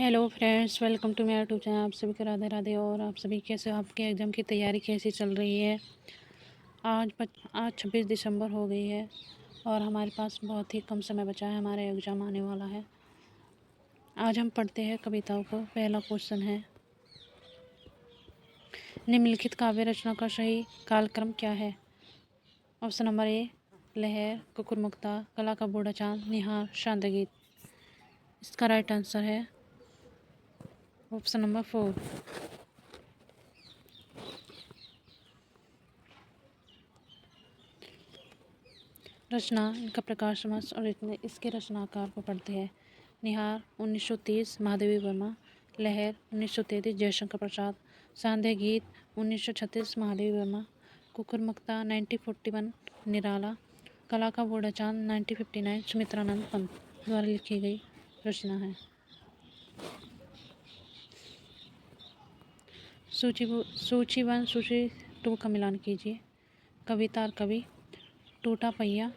Hello friends, welcome to मेरा YouTube channel. आप सभी को राधे राधे। और आप सभी कैसे हो? आपके एग्ज़ाम की तैयारी कैसी चल रही है? आज 26 दिसंबर हो गई है और हमारे पास बहुत ही कम समय बचा है, हमारा एग्ज़ाम आने वाला है। आज हम पढ़ते हैं कविताओं को। पहला क्वेश्चन है, निम्नलिखित काव्य रचना का सही कालक्रम क्या है? ऑप्शन नंबर ए, लहर, कुकुरमुक्ता, कला का बूढ़ा चांद, निहार, शांत गीत। इसका राइट आंसर है ऑप्शन नंबर 4। रचना, इनका प्रकाशन वर्ष और इसके रचनाकार को पढ़ते हैं। निहार 1930 महादेवी वर्मा, लहर 1933 जयशंकर प्रसाद, सांध्य गीत 1936 महादेवी वर्मा, कुकुरमुक्ता 1941 निराला, कला का बूढ़ा चांद 1959 सुमित्रानंद पंत द्वारा लिखी गई रचना है। सूची 1 सूची 2 का मिलान कीजिए। कविता और कवि, टूटा पहिया,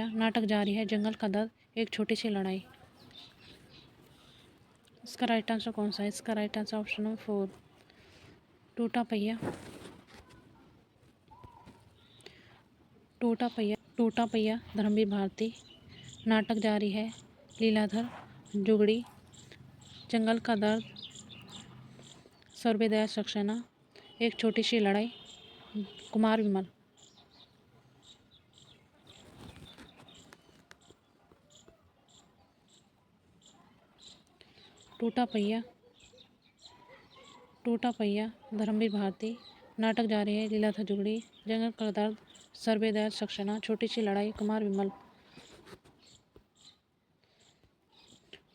नाटक जारी है, जंगल का दर्द, एक छोटी सी लड़ाई। इसका राइट आंसर कौन सा है? इसका राइट आंसर ऑप्शन नंबर 4, टूटा पहिया धर्मवीर भारती, नाटक जारी है, लीलाधर जुगड़ी, जंगल का दर्द सर्वोदय सक्सेना, एक छोटी सी लड़ाई कुमार विमल। टूटा पहिया धर्मवीर भारती, नाटक जारी है, लीलाधर जुगड़ी, जंगल का दर्द सर्वोदय सक्सेना, छोटी सी लड़ाई कुमार विमल।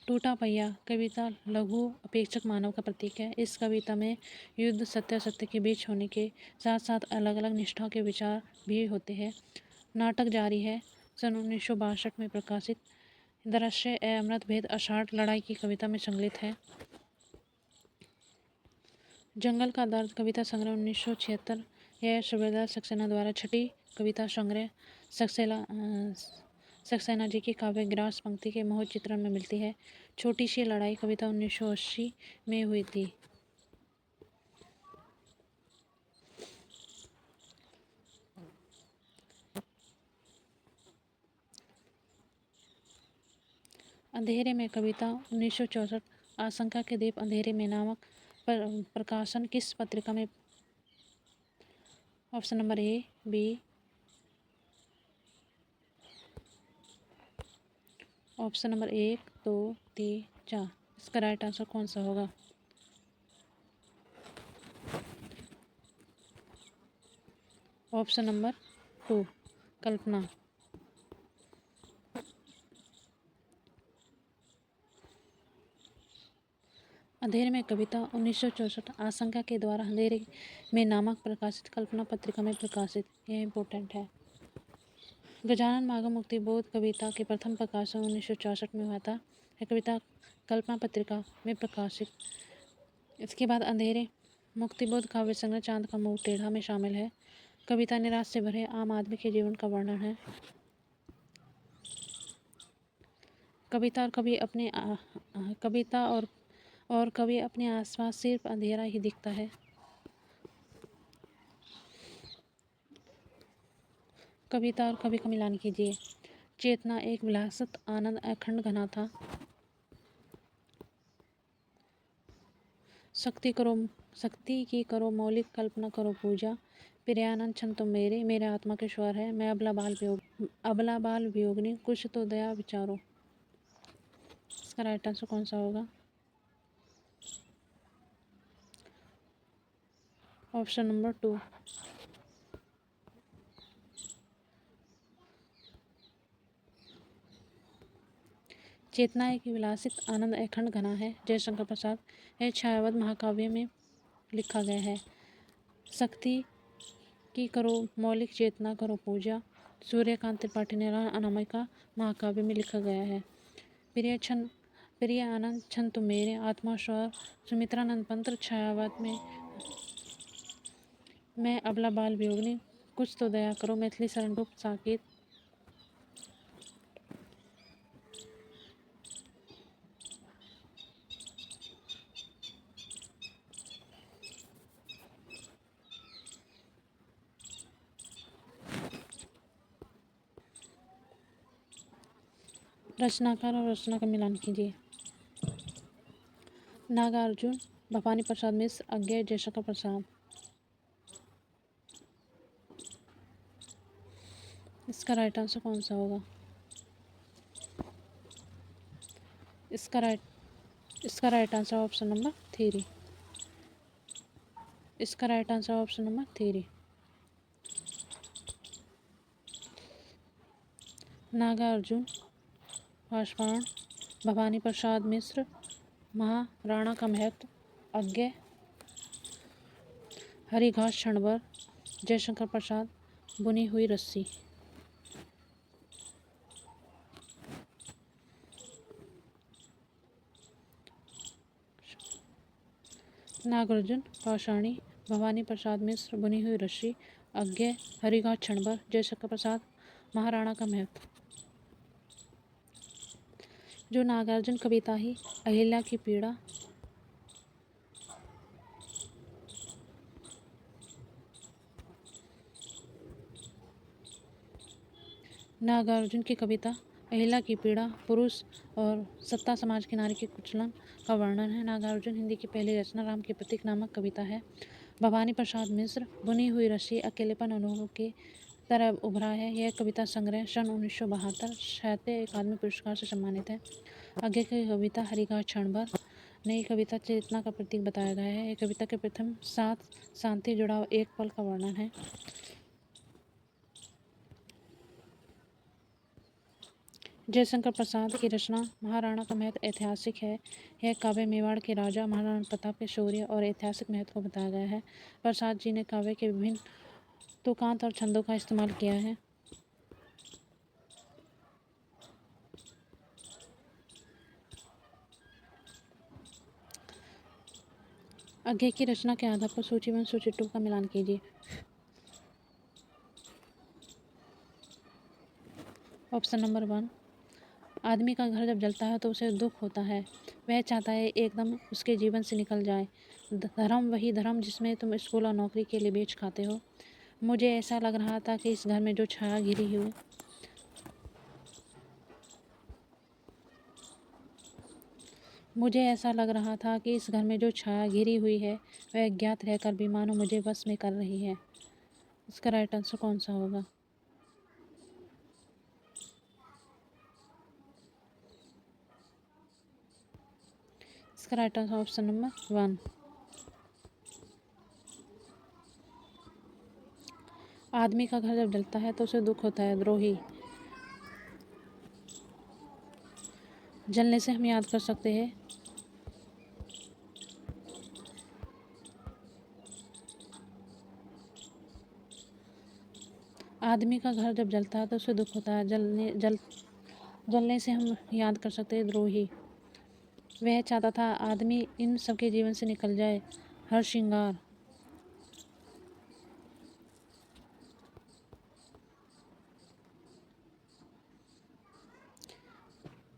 टूटा पहिया कविता लघु अपेक्षक मानव का प्रतीक है। इस कविता में युद्ध सत्य के बीच होने के साथ साथ अलग अलग निष्ठा के विचार भी होते हैं। नाटक जारी है सन 1962 में प्रकाशित दृश्य अमृत भेद आषाढ़ लड़ाई की कविता में संकलित है। जंगल का दर्द कविता संग्रह 1976 यह सूबेदार सक्सेना द्वारा छठी कविता संग्रह सक्सेना जी की काव्य ग्रास पंक्ति के मोह चित्रण में मिलती है। छोटी सी लड़ाई कविता 1980 में हुई थी। अंधेरे में कविता 1964 आशंका के दीप अंधेरे में नामक प्रकाशन किस पत्रिका में? Option number A, B, option number 1, 2, 3, 4। इसका राइट आंसर कौन सा होगा? ऑप्शन नंबर 2, कल्पना। अंधेरे में कविता 1964 आशंका के द्वारा अंधेरे में नामक प्रकाशित कल्पना पत्रिका में प्रकाशित। यह इम्पोर्टेंट है। गजानन मार्ग मुक्ति बोध कविता के प्रथम प्रकाशन 1964 में हुआ था। यह कविता कल्पना पत्रिका में प्रकाशित। इसके बाद अंधेरे मुक्तिबोध काव्य संग्रह चांद का मुंह टेढ़ा में शामिल है। कविता निराश से भरे आम आदमी के जीवन का वर्णन है। कविता और कभी अपने आसपास सिर्फ अंधेरा ही दिखता है। कविता और कवि का मिलान कीजिए। चेतना एक विलासत आनंद अखंड घना था। शक्ति की करो मौलिक कल्पना करो पूजा। प्रियानंद छन तुम मेरे आत्मा के स्वर है। मैं अबला बाल वियोगिनी कुछ तो दया विचारो। इसका राइट आंसर कौन सा होगा? Option number 2। चेतना एक विलासित आनंद अखंड घना है। जयशंकर प्रसाद। यह छायावत महाकाव्य में लिखा गया है। शक्ति की करो मौलिक चेतना करो पूजा। सूर्यकांत त्रिपाठी ने अनामिका महाकाव्य में लिखा गया है। प्रिय आनंद छन तुम मेरे आत्मा स्वर सुमित्रानंद पंत छायावत में। मैं अबला बाल वियोगिनी कुछ तो दया करो मैथिली शरण रूप साकेत। रचनाकार और रचना का मिलान कीजिए। नागार्जुन, भवानी प्रसाद मिश्र, अज्ञे, जयशंकर प्रसाद। इसका राइट आंसर कौन सा होगा? इसका राइट आंसर ऑप्शन नंबर 3। इसका right answer option number 3। Nagarjun, Paswan, Bhavani Prasad Mishra, Maharana ka Mahatva, Agyeya, हरिघास क्षणभर, जयशंकर प्रसाद, बुनी हुई रस्सी। नागार्जुन, पाषाणी, भवानी प्रसाद मिश्र, बुनी हुई रस्सी, अज्ञे, हरिघास क्षणभर, जयशंकर प्रसाद, महाराणा का महत्व। जो नागार्जुन कविता ही अहिल्या की पीड़ा, नागार्जुन की कविता अहिल्या की पीड़ा पुरुष और सत्ता समाज की नारी के कुचलन का वर्णन है। नागार्जुन हिंदी की पहली रचना राम के प्रतीक नामक कविता है। भवानी प्रसाद मिश्र, बुनी हुई रस्सी अकेलेपन अनुभव की तरह उभरा है। यह कविता संग्रह सन 1972 साहित्य अकादमी पुरस्कार से सम्मानित है। आगे की कविता हरिघास क्षणभर नई कविता चेतना का प्रतीक बताया गया है। यह कविता के प्रथम 7 शांति जुड़ाव एक पल का वर्णन है। जयशंकर प्रसाद की रचना महाराणा का महत्व ऐतिहासिक है। यह काव्य मेवाड़ के राजा महाराणा प्रताप के शौर्य और ऐतिहासिक महत्व को बताया गया है। प्रसाद जी ने काव्य के विभिन्न तुकांत और छंदों का इस्तेमाल किया है। आगे की रचना के आधार पर सूची 1 सूची 2 का मिलान कीजिए। ऑप्शन नंबर 1, आदमी का घर जब जलता है तो उसे दुख होता है। वह चाहता है एकदम उसके जीवन से निकल जाए। धर्म वही धर्म जिसमें तुम स्कूल और नौकरी के लिए बेच खाते हो। मुझे ऐसा लग रहा था कि इस घर में जो छाया घिरी हुई मुझे ऐसा लग रहा था कि इस घर में जो छाया घिरी हुई है वह अज्ञात रहकर भी मानो मुझे बस में कर रही है। इसका राइट आंसर कौन सा होगा? इसका राइट आंसर ऑप्शन नंबर 1। आदमी का घर जब जलता है तो उसे दुख होता है। द्रोही। जलने से हम याद कर सकते हैं आदमी का घर जब जलता है तो उसे दुख होता है। जलने से हम याद कर सकते हैं द्रोही। वह चाहता था आदमी इन सबके जीवन से निकल जाए। हर श्रृंगार।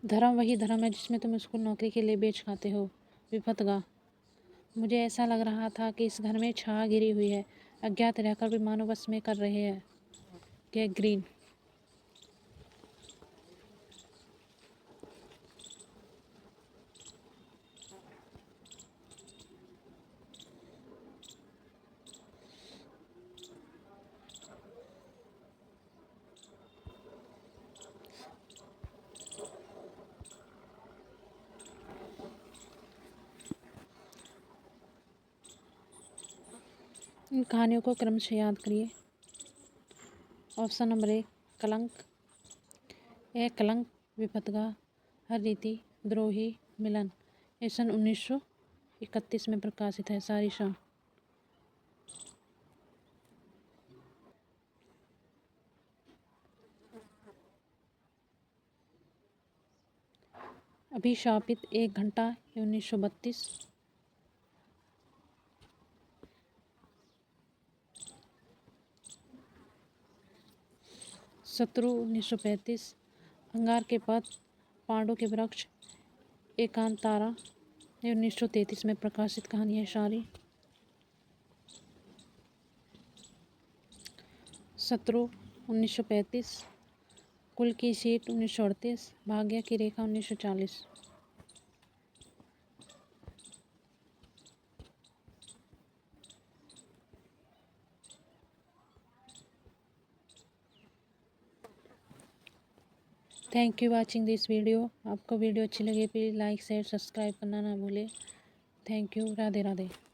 धर्म वही धर्म है जिसमें तुम स्कूल नौकरी के लिए बेच खाते हो। विपथगा। मुझे ऐसा लग रहा था कि इस घर में छाया गिरी हुई है। अज्ञात रहकर भी मानो बस में कर रहे हैं। क्या ग्रीन। इन कहानियों को क्रम से याद करिए। ऑप्शन नंबर 1, कलंक। कलंक, विपथगा, हर रीति, द्रोही, मिलन। ये सन 1931 में प्रकाशित है। सारी शाम। अभिशापित 1 घंटा 1932। शत्रु 1935। अंगार के पथ, पांडु के वृक्ष, एकांत तारा 1933 में प्रकाशित कहानी है। सारी। शत्रु 1935। कुल की seat 1938, Bhagya ki Rekha 1940। Thank you watching this video. आपको वीडियो अच्छी लगी प्लीज़ लाइक शेयर सब्सक्राइब करना ना भूलें। Thank you. राधे राधे।